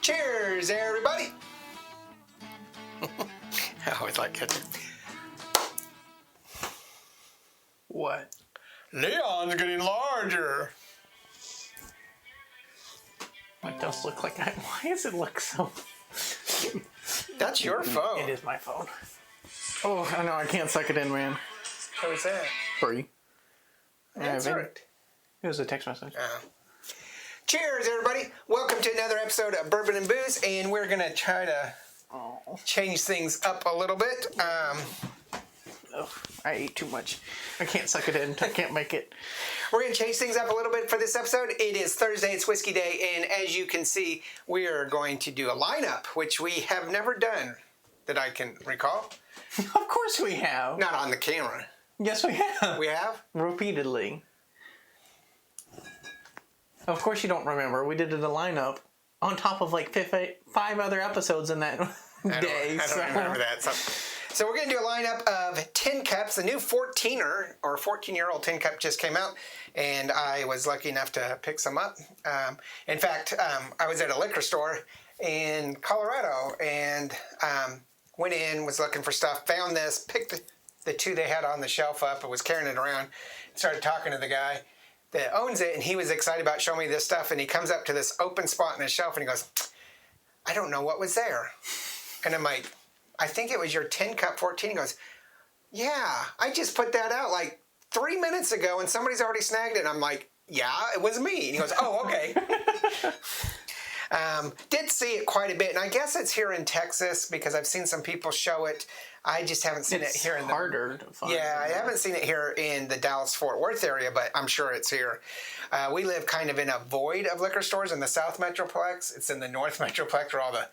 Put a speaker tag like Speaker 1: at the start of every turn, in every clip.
Speaker 1: Cheers, everybody. I always like it.
Speaker 2: What?
Speaker 1: Leon's getting larger.
Speaker 2: It does look like that. Why does it look so...
Speaker 1: That's your phone.
Speaker 2: It is my phone. Oh, I know. I can't suck it in, man.
Speaker 1: How was that?
Speaker 2: Free.
Speaker 1: Answer it.
Speaker 2: It was a text message.
Speaker 1: Cheers, everybody. Welcome to another episode of Bourbon and Booze, and we're going to try to change things up a little bit.
Speaker 2: I ate too much. I can't suck it in. I can't make it.
Speaker 1: We're going to change things up a little bit for this episode. It is Thursday. It's Whiskey Day, and as you can see, we are going to do a lineup, which we have never done that I can recall.
Speaker 2: Of course we have.
Speaker 1: Not on the camera.
Speaker 2: Yes, we have.
Speaker 1: We have?
Speaker 2: Repeatedly. Of course you don't remember. We did a lineup on top of like five other episodes in that day.
Speaker 1: I don't remember that. So we're going to do a lineup of tin cups. The new 14er or 14-year-old tin cup just came out, and I was lucky enough to pick some up. In fact, I was at a liquor store in Colorado and went in, was looking for stuff, found this, picked the two they had on the shelf up, and was carrying it around, started talking to the guy that owns it, and he was excited about showing me this stuff, and he comes up to this open spot in the shelf, and he goes, I don't know what was there. And I'm like, I think it was your tin cup 14. He goes, yeah, I just put that out like 3 minutes ago, and somebody's already snagged it. And I'm like, yeah, it was me. And he goes, oh, okay. Did see it quite a bit, and I guess it's here in Texas because I've seen some people show it. I just haven't seen it here in the...
Speaker 2: It's harder to find.
Speaker 1: Yeah, I haven't seen it here in the Dallas-Fort Worth area, but I'm sure it's here. We live kind of in a void of liquor stores in the South Metroplex. It's in the North Metroplex where all the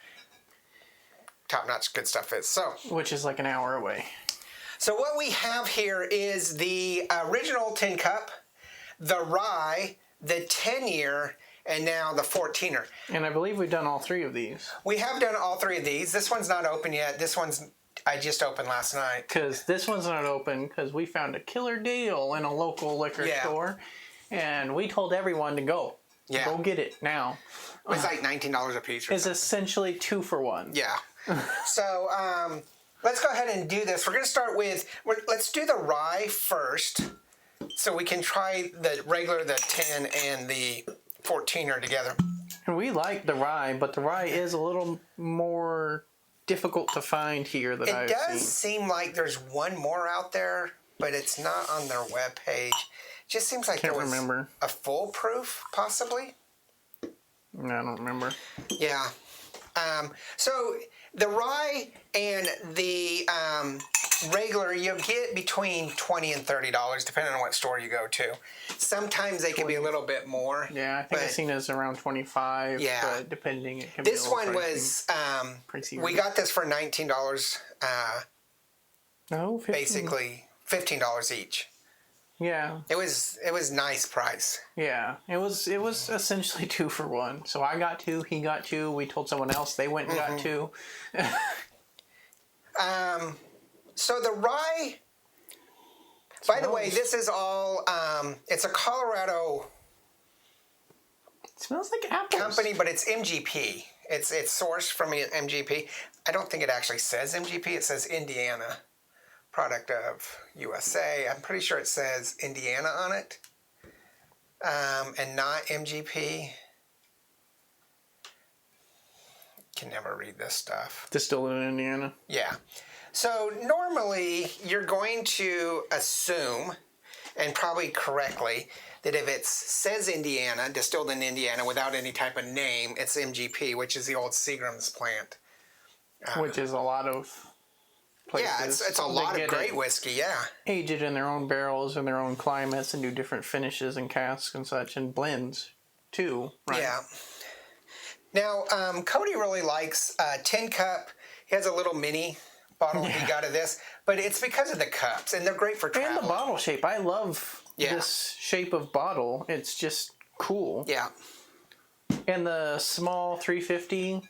Speaker 1: top-notch good stuff is. So,
Speaker 2: which is like an hour away.
Speaker 1: So what we have here is the original tin cup, the rye, the 10-year, and now the 14er.
Speaker 2: And I believe we've done all three of these.
Speaker 1: We have done all three of these. This one's not open yet. This one's I just opened last night.
Speaker 2: Because this one's not open because we found a killer deal in a local liquor store. And we told everyone to go. Yeah. Go get it now.
Speaker 1: It's like $19 a piece.
Speaker 2: It's essentially 2 for 1.
Speaker 1: Yeah. So let's go ahead and do this. We're going to start with, let's do the rye first. So we can try the regular, the 10, and the 14er together.
Speaker 2: And we like the rye, but the rye is a little more difficult to find here that I've seen. It does
Speaker 1: seem like there's one more out there, but it's not on their webpage. It just seems like there was a foolproof, possibly.
Speaker 2: I don't remember.
Speaker 1: Yeah. So the rye and the regular, you'll get between $20 and $30, depending on what store you go to. Sometimes they can be a little bit more.
Speaker 2: Yeah, I think I've seen it around $25. Yeah, but depending, it can be.
Speaker 1: This one was we got this for $19.
Speaker 2: No, 15.
Speaker 1: Basically $15 each.
Speaker 2: Yeah,
Speaker 1: it was nice price.
Speaker 2: Yeah, it was essentially 2 for 1. So I got 2, he got 2. We told someone else, they went and got 2.
Speaker 1: So the rye. By the way, this is all. It's a Colorado.
Speaker 2: It smells like apples.
Speaker 1: Company, but it's MGP. It's sourced from MGP. I don't think it actually says MGP. It says Indiana. Product of USA. I'm pretty sure it says Indiana on it, and not MGP. Can never read this stuff.
Speaker 2: Distilled in Indiana.
Speaker 1: Yeah. So normally you're going to assume, and probably correctly, that if it says Indiana, distilled in Indiana without any type of name, it's MGP, which is the old Seagram's plant.
Speaker 2: Which is a lot of places.
Speaker 1: Yeah, it's a lot of great whiskey, yeah.
Speaker 2: Age it in their own barrels, in their own climates, and do different finishes and casks and such, and blends too, right?
Speaker 1: Yeah. Now, Cody really likes tin cup. He has a little mini bottle he got of this, but it's because of the cups, and they're great for traveling.
Speaker 2: And the bottle shape. I love this shape of bottle. It's just cool.
Speaker 1: Yeah.
Speaker 2: And the small 350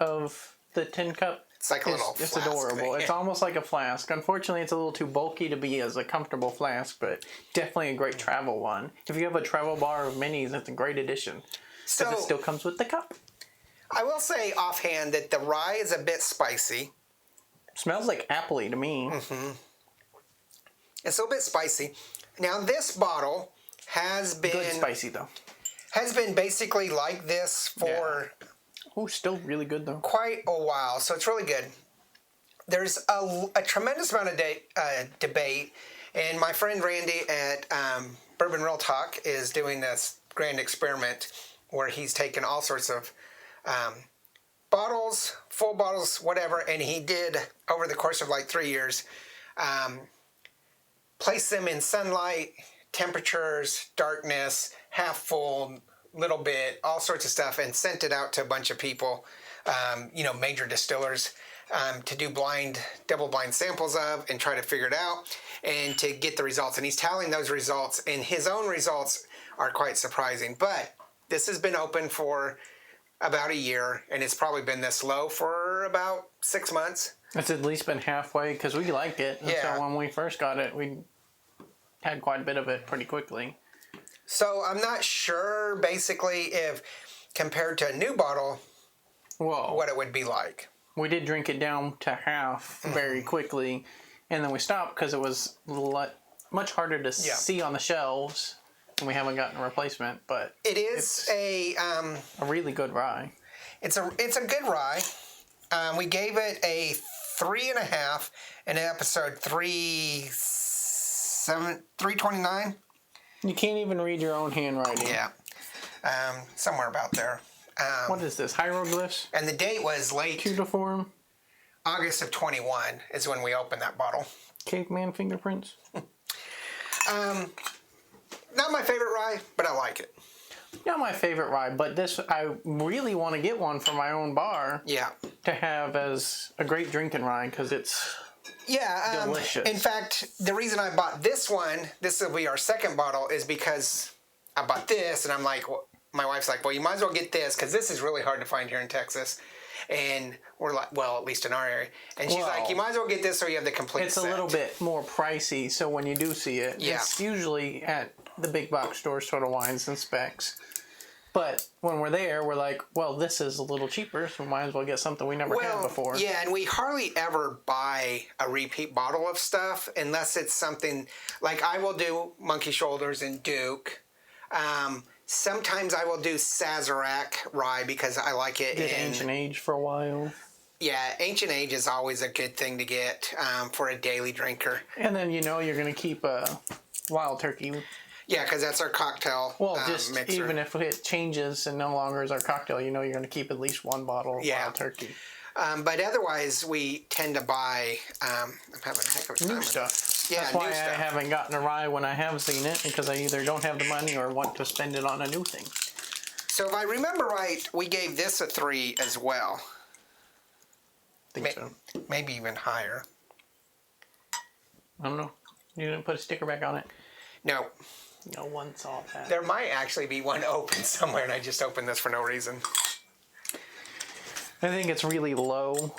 Speaker 2: of the tin cup.
Speaker 1: It's like a little flask.
Speaker 2: It's adorable.
Speaker 1: Thing.
Speaker 2: It's almost like a flask. Unfortunately, it's a little too bulky to be as a comfortable flask, but definitely a great travel one. If you have a travel bar of minis, that's a great addition. Because it still comes with the cup.
Speaker 1: I will say offhand that the rye is a bit spicy.
Speaker 2: Smells like appley to me.
Speaker 1: Mm-hmm. It's a little bit spicy. Now this bottle has been...
Speaker 2: Good spicy though.
Speaker 1: Has been basically like this for...
Speaker 2: Yeah. Oh, still really good though.
Speaker 1: Quite a while, so it's really good. There's a tremendous amount of debate, and my friend Randy at Bourbon Real Talk is doing this grand experiment where he's taken all sorts of bottles, full bottles, whatever, and he did, over the course of like 3 years, place them in sunlight, temperatures, darkness, half full, little bit, all sorts of stuff, and sent it out to a bunch of people, major distillers, to do double blind samples of and try to figure it out and to get the results. And he's tallying those results, and his own results are quite surprising. But this has been open for about a year, and it's probably been this low for about 6 months.
Speaker 2: It's at least been halfway because we liked it. And
Speaker 1: yeah.
Speaker 2: So when we first got it, we had quite a bit of it pretty quickly.
Speaker 1: So I'm not sure, basically, if compared to a new bottle, what it would be like.
Speaker 2: We did drink it down to half very quickly, and then we stopped because it was much harder to see on the shelves, and we haven't gotten a replacement. But
Speaker 1: it's a
Speaker 2: really good rye.
Speaker 1: It's a good rye. We gave it a 3.5 in episode 329.
Speaker 2: You can't even read your own handwriting.
Speaker 1: Yeah, somewhere about there.
Speaker 2: What is this, hieroglyphs?
Speaker 1: And the date was late
Speaker 2: Cuneiform?
Speaker 1: August of 21 is when we opened that bottle.
Speaker 2: Caveman fingerprints?
Speaker 1: Not my favorite rye, but I like it.
Speaker 2: Not my favorite rye, but this, I really want to get one for my own bar.
Speaker 1: Yeah.
Speaker 2: To have as a great drinking rye, because it's delicious.
Speaker 1: In fact, the reason I bought this one, this will be our second bottle, is because I bought this, and I'm like, well, my wife's like, well, you might as well get this, because this is really hard to find here in Texas. And we're like, well, at least in our area. And she's like, you might as well get this so you have the complete
Speaker 2: It's
Speaker 1: set.
Speaker 2: a little bit more pricey, so when you do see it, it's usually at the big box stores, Total Wines and Specs. But when we're there, we're like, well, this is a little cheaper, so we might as well get something we never had before.
Speaker 1: Yeah, and we hardly ever buy a repeat bottle of stuff unless it's something like I will do Monkey Shoulders and Duke. Sometimes I will do Sazerac rye because I like it.
Speaker 2: Did Ancient Age for a while.
Speaker 1: Yeah, Ancient Age is always a good thing to get for a daily drinker.
Speaker 2: And then you're going to keep a Wild Turkey.
Speaker 1: Yeah, because that's our cocktail mixer.
Speaker 2: Even if it changes and no longer is our cocktail, you're going to keep at least one bottle of Wild Turkey.
Speaker 1: But otherwise, we tend to buy. I'm having a heck of a time.
Speaker 2: New stuff.
Speaker 1: Yeah,
Speaker 2: that's why I haven't gotten a rye when I have seen it, because I either don't have the money or want to spend it on a new thing.
Speaker 1: So if I remember right, we gave this a 3 as well.
Speaker 2: I think so.
Speaker 1: Maybe even higher.
Speaker 2: I don't know. You didn't put a sticker back on it?
Speaker 1: No.
Speaker 2: No one saw that.
Speaker 1: There might actually be one open somewhere, and I just opened this for no reason.
Speaker 2: I think it's really low.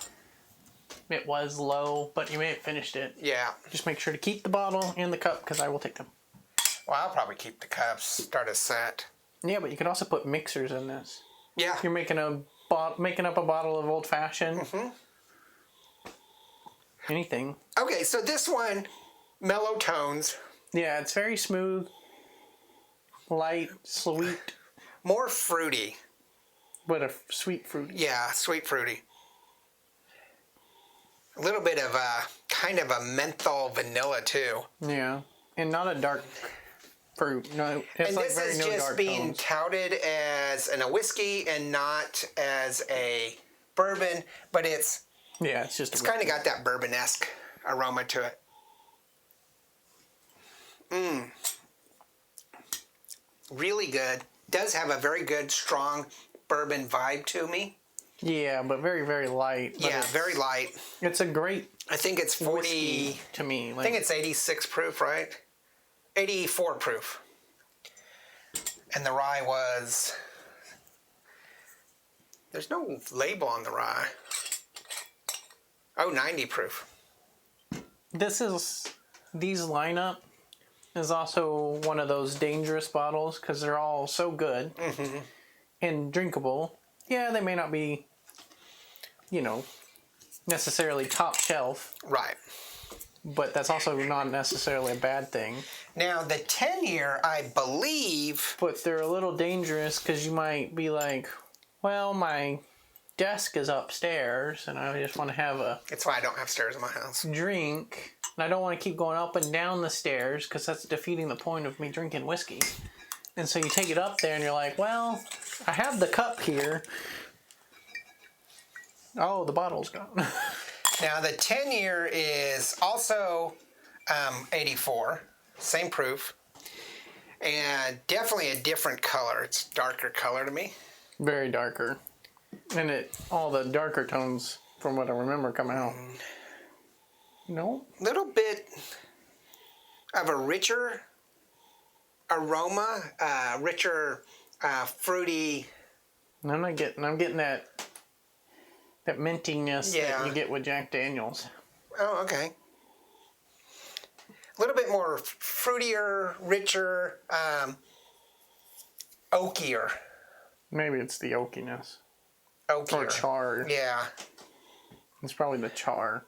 Speaker 2: It was low, but you may have finished it.
Speaker 1: Yeah.
Speaker 2: Just make sure to keep the bottle and the cup, because I will take them.
Speaker 1: Well, I'll probably keep the cups, start a set.
Speaker 2: Yeah, but you can also put mixers in this.
Speaker 1: Yeah.
Speaker 2: You're making up a bottle of Old Fashioned.
Speaker 1: Mm-hmm.
Speaker 2: Anything.
Speaker 1: Okay, so this one, mellow tones.
Speaker 2: Yeah, it's very smooth. Light, sweet.
Speaker 1: More fruity.
Speaker 2: But a sweet fruity.
Speaker 1: Yeah, sweet fruity. A little bit of kind of a menthol vanilla too.
Speaker 2: Yeah, and not a dark fruit. No, it's
Speaker 1: and
Speaker 2: like
Speaker 1: this
Speaker 2: very
Speaker 1: is
Speaker 2: no
Speaker 1: just
Speaker 2: dark
Speaker 1: being
Speaker 2: tones.
Speaker 1: touted as a whiskey and not as a bourbon, but it's
Speaker 2: just
Speaker 1: kind of got that bourbon-esque aroma to it. Really good. Does have a very good, strong bourbon vibe to me.
Speaker 2: Yeah, but very, very light.
Speaker 1: Yeah, very light.
Speaker 2: It's a great
Speaker 1: I think it's 40...
Speaker 2: whiskey to me.
Speaker 1: I think it's 86 proof, right? 84 proof. And the rye was... There's no label on the rye. Oh, 90 proof.
Speaker 2: These lineup is also one of those dangerous bottles because they're all so good and drinkable. Yeah, they may not be, necessarily top shelf,
Speaker 1: Right.
Speaker 2: but that's also not necessarily a bad thing.
Speaker 1: Now, the 10-year, I believe...
Speaker 2: But they're a little dangerous because you might be like, well, my desk is upstairs and I just want to have a
Speaker 1: That's why I don't have stairs in my house.
Speaker 2: drink. And I don't want to keep going up and down the stairs because that's defeating the point of me drinking whiskey. And so you take it up there and you're like, well, I have the cup here. Oh, the bottle's gone.
Speaker 1: Now, the 10-year is also 84, same proof, and definitely a different color. It's darker color to me.
Speaker 2: Very darker. And all the darker tones, from what I remember, come out. No?
Speaker 1: Little bit of a richer aroma, richer, fruity.
Speaker 2: I'm getting that mintiness that you get with Jack Daniels.
Speaker 1: Oh, okay. A little bit more fruitier, richer, oakier.
Speaker 2: Maybe it's the oakiness.
Speaker 1: Oakier.
Speaker 2: Or char.
Speaker 1: Yeah.
Speaker 2: It's probably the char.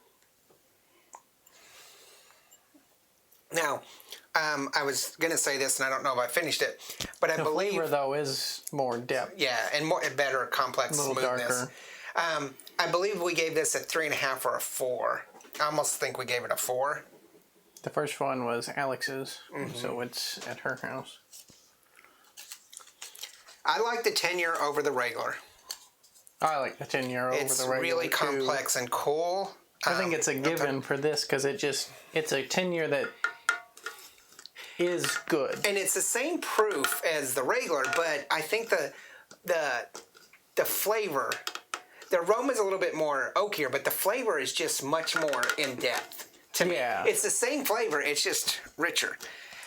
Speaker 1: Now, I was going to say this, and I don't know if I finished it, but I believe...
Speaker 2: The flavor, though, is more depth.
Speaker 1: Yeah, and better complex
Speaker 2: a little
Speaker 1: smoothness.
Speaker 2: Darker.
Speaker 1: I believe we gave this a 3.5 or a 4. I almost think we gave it a 4.
Speaker 2: The first one was Alex's, so it's at her house.
Speaker 1: I like the 10-year over the regular.
Speaker 2: I like the 10-year over the regular,
Speaker 1: It's really complex and cool.
Speaker 2: I think it's a given for this because it's a 10-year that is good.
Speaker 1: And it's the same proof as the regular, but I think the flavor, the aroma is a little bit more oakier, but the flavor is just much more in depth. To me, it's the same flavor, it's just richer.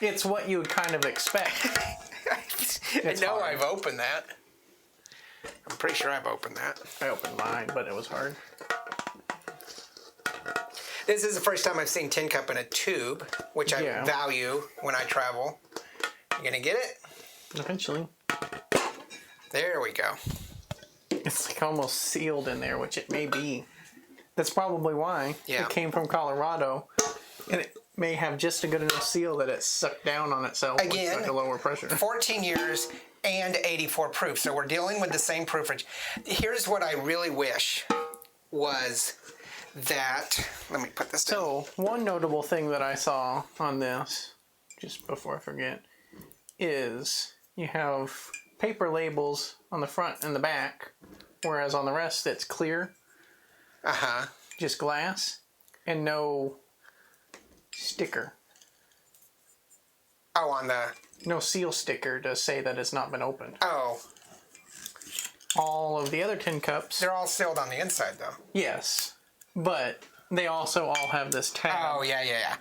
Speaker 2: It's what you would kind of expect.
Speaker 1: I know I've opened that. I'm pretty sure I've opened that.
Speaker 2: I opened mine, but it was hard.
Speaker 1: This is the first time I've seen Tin Cup in a tube, which I value when I travel. You gonna get it?
Speaker 2: Eventually.
Speaker 1: There we go.
Speaker 2: It's like almost sealed in there, which it may be. That's probably why.
Speaker 1: Yeah.
Speaker 2: It came from Colorado, and it may have just a good enough seal that it sucked down on itself
Speaker 1: Again,
Speaker 2: with such a lower pressure.
Speaker 1: 14 years and 84 proof, so we're dealing with the same prooferage. Here's what I really wish was that, let me put this down.
Speaker 2: So, one notable thing that I saw on this, just before I forget, is you have paper labels on the front and the back, whereas on the rest it's clear.
Speaker 1: Uh-huh.
Speaker 2: Just glass and no sticker.
Speaker 1: Oh, on the...
Speaker 2: No seal sticker to say that it's not been opened.
Speaker 1: Oh.
Speaker 2: All of the other tin cups...
Speaker 1: They're all sealed on the inside, though.
Speaker 2: Yes. But they also all have this tab.
Speaker 1: Oh, yeah.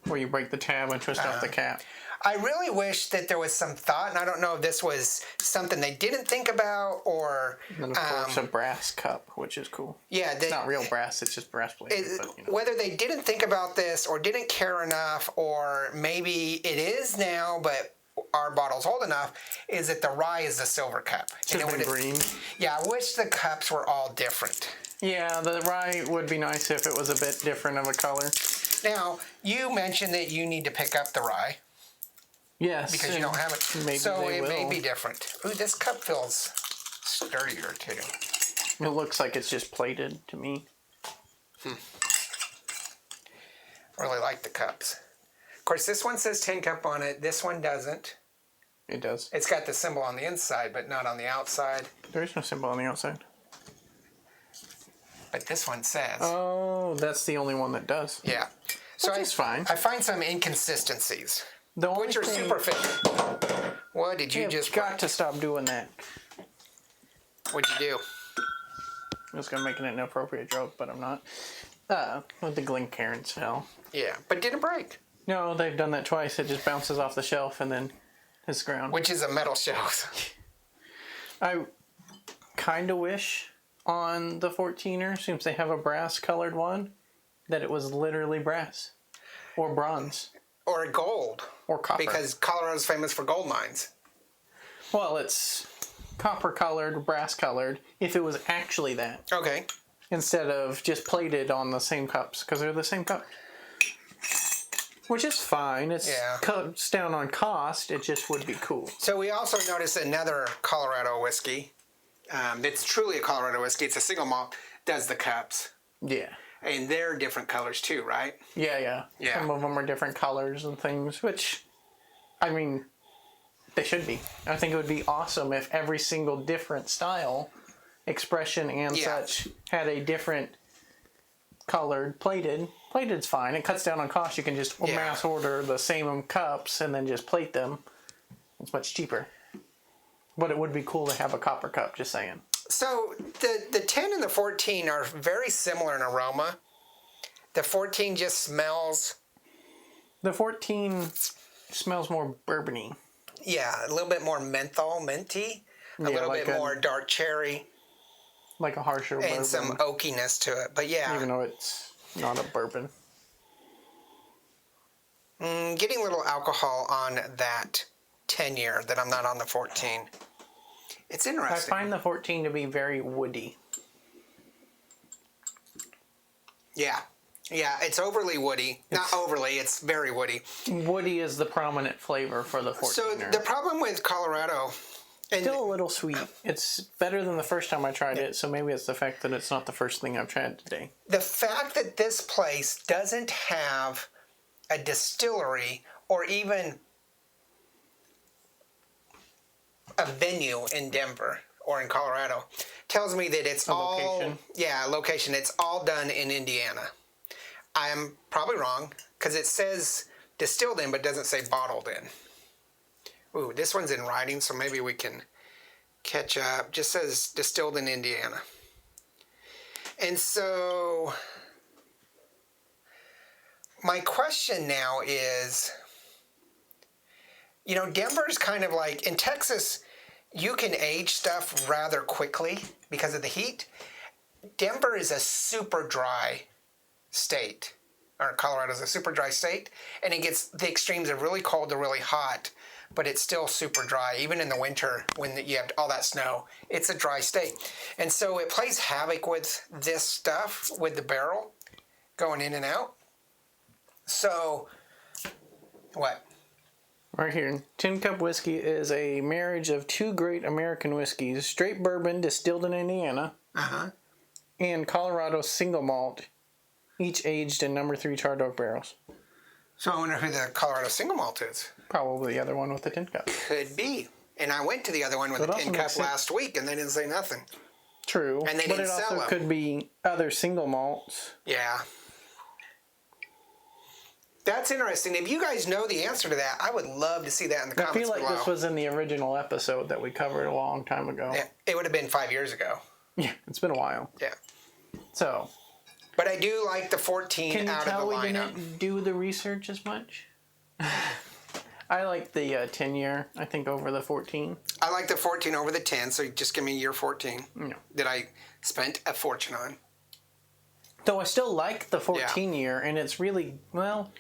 Speaker 2: Where you break the tab and twist off the cap.
Speaker 1: I really wish that there was some thought, and I don't know if this was something they didn't think about, or...
Speaker 2: And of course a brass cup, which is cool.
Speaker 1: Yeah.
Speaker 2: It's not real brass, it's just brass plated.
Speaker 1: Whether they didn't think about this, or didn't care enough, or maybe it is now, but our bottle's old enough, is that the rye is the silver cup.
Speaker 2: Should have been green.
Speaker 1: Yeah, I wish the cups were all different.
Speaker 2: Yeah, the rye would be nice if it was a bit different of a color. Now,
Speaker 1: you mentioned that you need to pick up the rye.
Speaker 2: Yes.
Speaker 1: Because you don't have it.
Speaker 2: Maybe
Speaker 1: so it
Speaker 2: will.
Speaker 1: may be different. Ooh, this cup feels sturdier too.
Speaker 2: It looks like it's just plated to me.
Speaker 1: Really like the cups. Of course, this one says Tin Cup on it. This one doesn't.
Speaker 2: It does.
Speaker 1: It's got the symbol on the inside, but not on the outside.
Speaker 2: There is no symbol on the outside.
Speaker 1: But this one says.
Speaker 2: Oh, that's the only one that does.
Speaker 1: Yeah. So
Speaker 2: it's fine.
Speaker 1: I find some inconsistencies. Which are
Speaker 2: thing,
Speaker 1: superficial. What did you just...
Speaker 2: got to stop doing that.
Speaker 1: What'd you do?
Speaker 2: I was going to make an inappropriate joke, but I'm not. With the Glencairns fell.
Speaker 1: Yeah, but didn't break.
Speaker 2: No, they've done that twice. It just bounces off the shelf and then hits the ground.
Speaker 1: Which is a metal shelf.
Speaker 2: I kind of wish on the 14er, since they have a brass colored one, that it was literally brass. Or bronze.
Speaker 1: Or gold.
Speaker 2: Or copper.
Speaker 1: Because Colorado's famous for gold mines.
Speaker 2: Well, it's copper colored, brass colored, if it was actually that.
Speaker 1: Okay.
Speaker 2: Instead of just plated on the same cups, because they're the same cup. Which is fine. It cuts down on cost. It just would be cool.
Speaker 1: So we also noticed another Colorado whiskey. That's truly a Colorado whiskey. It's a single malt. Does the cups.
Speaker 2: Yeah.
Speaker 1: And they're different colors too, right?
Speaker 2: Yeah. Some of them are different colors and things, which, I mean, they should be. I think it would be awesome if every single different style, expression, and such had a different colored plated. Plated's fine. It cuts down on cost. You can just mass order the same cups and then just plate them. It's much cheaper. But it would be cool to have a copper cup, just saying.
Speaker 1: So the 10 and the 14 are very similar in aroma. The 14 just smells...
Speaker 2: The 14 smells more bourbony.
Speaker 1: Yeah, a little bit more menthol, minty. A little bit more dark cherry.
Speaker 2: Like a harsher bourbon.
Speaker 1: And some oakiness to it. But yeah.
Speaker 2: Even though it's not a bourbon.
Speaker 1: Getting a little alcohol on that 10-year that I'm not on the 14. It's interesting.
Speaker 2: I find the 14 to be very woody.
Speaker 1: Yeah. Yeah, it's overly woody. Not overly, it's very woody.
Speaker 2: Woody is the prominent flavor for the 14er.
Speaker 1: So the problem with Colorado...
Speaker 2: Still a little sweet. It's better than the first time I tried it, so maybe it's the fact that it's not the first thing I've tried today.
Speaker 1: The fact that this place doesn't have a distillery or even a venue in Denver or in Colorado tells me that it's location. Location. It's all done in Indiana. I am probably wrong because it says distilled in but doesn't say bottled in. Ooh, this one's in writing, so maybe we can catch up. Just says distilled in Indiana. And so my question now is, Denver's kind of like, in Texas, you can age stuff rather quickly because of the heat. Denver is a super dry state, or Colorado's a super dry state, and it gets the extremes of really cold to really hot, but it's still super dry. Even in the winter, when you have all that snow, it's a dry state. And so it plays havoc with this stuff, with the barrel going in and out. So, what?
Speaker 2: Right here. Tin Cup Whiskey is a marriage of two great American whiskeys, straight bourbon distilled in Indiana, and Colorado single malt, each aged in number 3 charred oak barrels.
Speaker 1: So I wonder who the Colorado single malt is.
Speaker 2: Probably the other one with the tin cup.
Speaker 1: Could be. And I went to the other one with the tin cup last week, and they didn't say nothing.
Speaker 2: True.
Speaker 1: And they didn't sell them.
Speaker 2: But it also could be other single malts.
Speaker 1: Yeah. That's interesting. If you guys know the answer to that, I would love to see that in the comments below.
Speaker 2: I feel like this was in the original episode that we covered a long time ago.
Speaker 1: Yeah, it would have been 5 years ago.
Speaker 2: Yeah, it's been a while.
Speaker 1: Yeah.
Speaker 2: So.
Speaker 1: But I do like the 14 out of the lineup. Can you tell we
Speaker 2: didn't do the research as much? I like the 10-year, I think, over the 14.
Speaker 1: I like the 14 over the 10, so just give me year 14 that I spent a fortune on.
Speaker 2: Though I still like the 14-year, and it's really, well,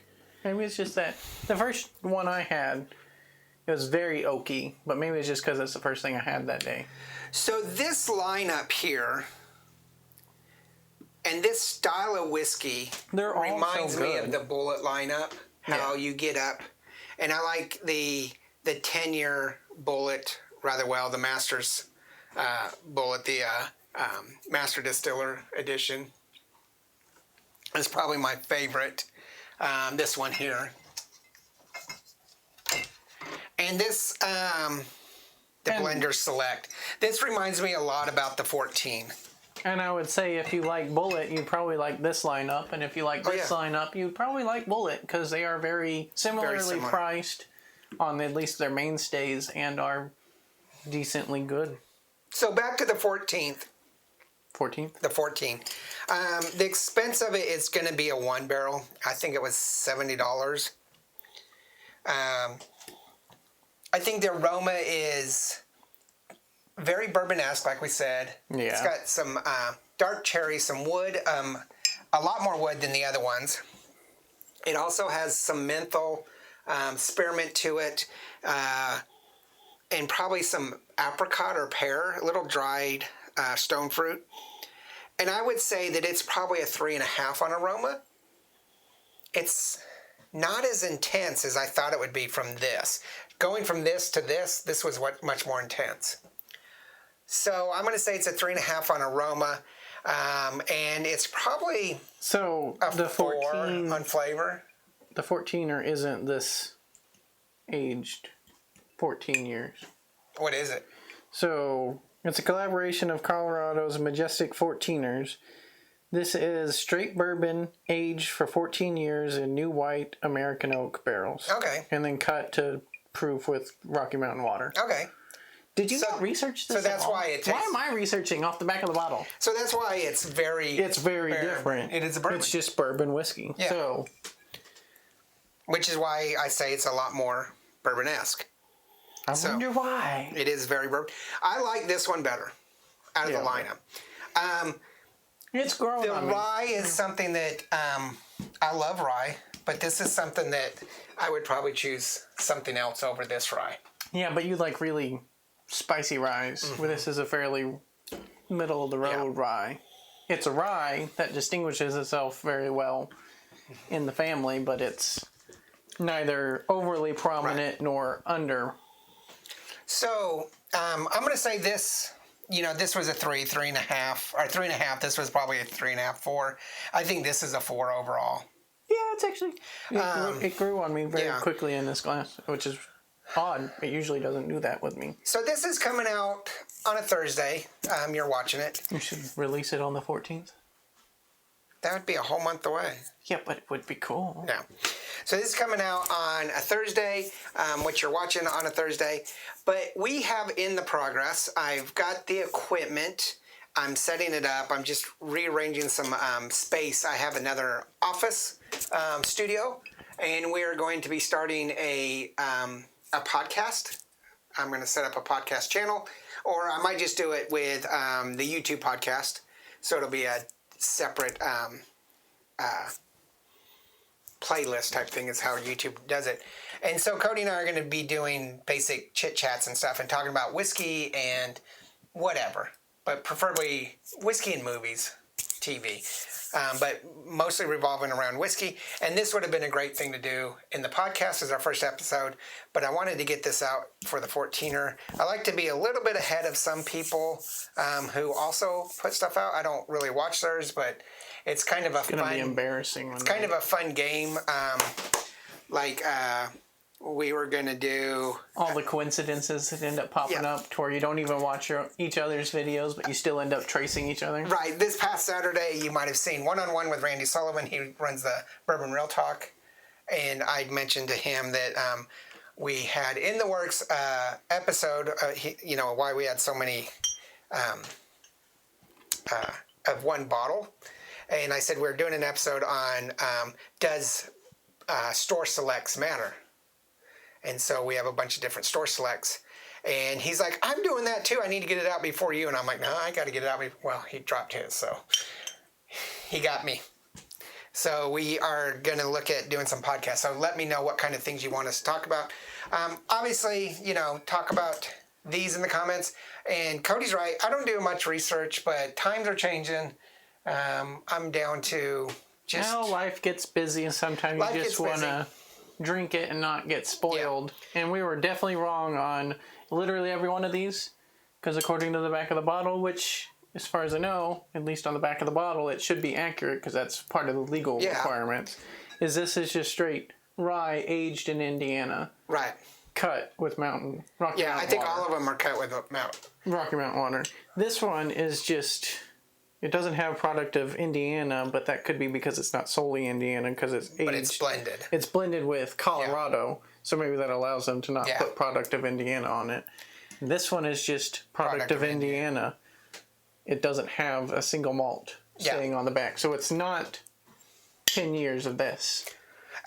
Speaker 2: maybe it's just that the first one I had, it was very oaky, but maybe it's just because it's the first thing I had that day.
Speaker 1: So this lineup here, and this style of whiskey reminds me of the Bullet lineup, how you get up. And I like the 10-year Bullet rather well, the Master's Bullet, the Master Distiller Edition. It's probably my favorite, this one here. And this, the Blender Select. This reminds me a lot about the 14.
Speaker 2: And I would say if you like Bullet, you'd probably like this lineup. And if you like this lineup, you'd probably like Bullet because they are very similarly priced on at least their mainstays and are decently good. So
Speaker 1: back to the 14th.
Speaker 2: 14th?
Speaker 1: The 14. The expense of it is going to be a 1 barrel. I think it was $70. I think the aroma is very bourbon-esque, like we said. Yeah. It's got some dark cherry, some wood, a lot more wood than the other ones. It also has some menthol spearmint to it. and probably some apricot or pear, a little dried stone fruit. And I would say that it's probably a 3.5 on aroma. It's not as intense as I thought it would be from this. Going from this to this was much more intense. So I'm going to say it's a 3.5 on aroma, and it's probably
Speaker 2: the
Speaker 1: 4 on flavor.
Speaker 2: The 14er isn't this aged 14 years.
Speaker 1: What is it?
Speaker 2: So it's a collaboration of Colorado's Majestic 14ers. This is straight bourbon aged for 14 years in new white American oak barrels.
Speaker 1: Okay.
Speaker 2: And then cut to proof with Rocky Mountain water.
Speaker 1: Okay.
Speaker 2: Did you not research this?
Speaker 1: So that's why it tastes...
Speaker 2: Why am I researching off the back of the bottle?
Speaker 1: So that's why it's very...
Speaker 2: It's very different.
Speaker 1: It is a bourbon.
Speaker 2: It's just bourbon whiskey.
Speaker 1: Yeah.
Speaker 2: So...
Speaker 1: Which is why I say it's a lot more bourbon-esque.
Speaker 2: I wonder why.
Speaker 1: It is very bourbon. I like this one better out of the lineup.
Speaker 2: It's growing on me.
Speaker 1: The rye is something that I love rye, but this is something that I would probably choose something else over this rye.
Speaker 2: Yeah, but you like really spicy ryes, where this is a fairly middle-of-the-road rye. It's a rye that distinguishes itself very well in the family, but it's neither overly prominent nor under.
Speaker 1: So I'm going to say this, this was a 3.5, or 3.5. This was probably a 3.5, 4. I think this is a 4 overall.
Speaker 2: Yeah, it's actually, it grew on me very quickly in this glass, which is odd. It usually doesn't do that with me.
Speaker 1: So this is coming out on a Thursday. You're watching it.
Speaker 2: You should release it on the 14th.
Speaker 1: That would be a whole month away.
Speaker 2: Yeah, but it would be cool.
Speaker 1: Yeah. So this is coming out on a Thursday, which you're watching on a Thursday. But we have in the progress, I've got the equipment. I'm setting it up. I'm just rearranging some space. I have another office studio, and we're going to be starting a podcast. I'm going to set up a podcast channel, or I might just do it with the YouTube podcast. So it'll be a separate playlist type thing is how YouTube does it. And so Cody and I are going to be doing basic chit chats and stuff and talking about whiskey and whatever, but preferably whiskey and movies, TV, but mostly revolving around whiskey. And this would have been a great thing to do in the podcast as our first episode, but I wanted to get this out for the 14er. I like to be a little bit ahead of some people who also put stuff out. I don't really watch theirs, but it's kind of a fun... It's going to be
Speaker 2: embarrassing.
Speaker 1: It's kind of a fun game. We were going to do...
Speaker 2: all the coincidences that end up popping up to where you don't even watch each other's videos, but you still end up tracing each other.
Speaker 1: Right. This past Saturday, you might have seen One-on-One with Randy Sullivan. He runs the Bourbon Real Talk. And I'd mentioned to him that we had in the works episode, why we had so many of one bottle. And I said we're doing an episode on does store selects matter? And so we have a bunch of different store selects. And he's like, I'm doing that too. I need to get it out before you. And I'm like, no, I got to get it out before. Well, he dropped his, so he got me. So we are going to look at doing some podcasts. So let me know what kind of things you want us to talk about. Obviously, talk about these in the comments. And Cody's right. I don't do much research, but times are changing. I'm down to just...
Speaker 2: Well, life gets busy, and sometimes you just want to drink it and not get spoiled. Yeah. And we were definitely wrong on literally every one of these, because according to the back of the bottle, which, as far as I know, at least on the back of the bottle, it should be accurate because that's part of the legal requirements, is this is just straight rye aged in Indiana.
Speaker 1: Right.
Speaker 2: Cut with Rocky Mountain water.
Speaker 1: Yeah, I think all of them are cut with
Speaker 2: Rocky Mountain water. This one is just... It doesn't have product of Indiana, but that could be because it's not solely Indiana, because it's aged.
Speaker 1: But it's blended.
Speaker 2: It's blended with Colorado, so maybe that allows them to not put product of Indiana on it. This one is just product of Indiana. It doesn't have a single malt staying on the back, so it's not 10 years of this.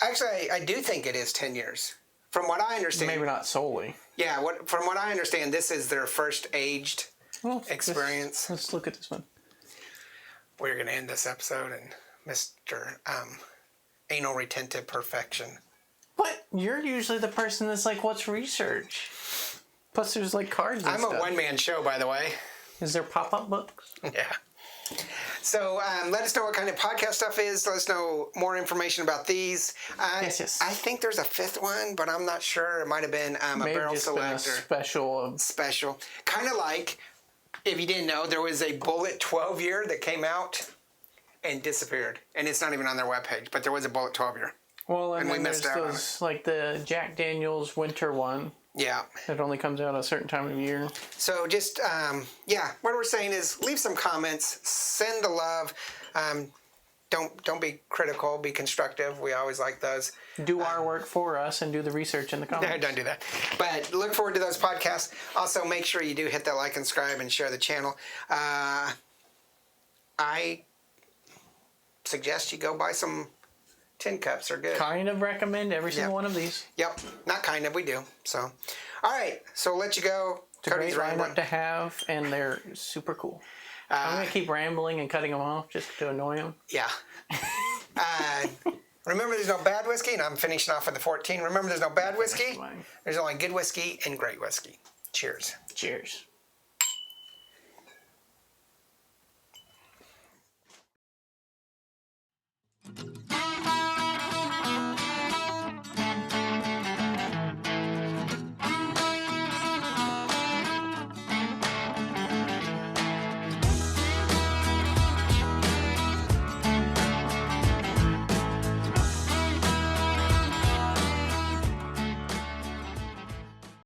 Speaker 1: Actually, I do think it is 10 years. From what I understand.
Speaker 2: Maybe not solely.
Speaker 1: Yeah, from what I understand, this is their first aged experience.
Speaker 2: Let's look at this one.
Speaker 1: We're going to end this episode and Mr. Anal Retentive Perfection.
Speaker 2: What? You're usually the person that's like, what's research? Plus, there's like cards and
Speaker 1: I'm
Speaker 2: stuff.
Speaker 1: a one-man show, by the way.
Speaker 2: Is there pop-up books?
Speaker 1: Yeah. So let us know what kind of podcast stuff is. Let us know more information about these.
Speaker 2: Yes.
Speaker 1: I think there's a fifth one, but I'm not sure. It might have been a
Speaker 2: Maybe
Speaker 1: barrel
Speaker 2: just
Speaker 1: selector.
Speaker 2: been a
Speaker 1: Special. Kind of like, if you didn't know, there was a Bullet 12-year that came out and disappeared. And it's not even on their webpage, but there was a Bullet 12-year.
Speaker 2: Well, and
Speaker 1: we
Speaker 2: then
Speaker 1: missed
Speaker 2: there's
Speaker 1: out on
Speaker 2: those, like the Jack Daniel's winter one.
Speaker 1: Yeah.
Speaker 2: It only comes out a certain time of year.
Speaker 1: So just, what we're saying is leave some comments, send the love. Don't be critical, be constructive. We always like those.
Speaker 2: Do our work for us and do the research in the comments.
Speaker 1: No, don't do that. But look forward to those podcasts. Also, make sure you do hit that like and subscribe and share the channel. I suggest you go buy some tin cups. They're good.
Speaker 2: Kind of recommend every single one of these.
Speaker 1: Yep. Not kind of. We do. So, all right. So we'll let you go.
Speaker 2: It's a great lineup to have, and they're super cool. I'm going to keep rambling and cutting them off just to annoy them.
Speaker 1: Yeah. Remember, there's no bad whiskey, and I'm finishing off with the 14. Remember, there's no bad whiskey. There's only good whiskey and great whiskey. Cheers.
Speaker 2: Cheers.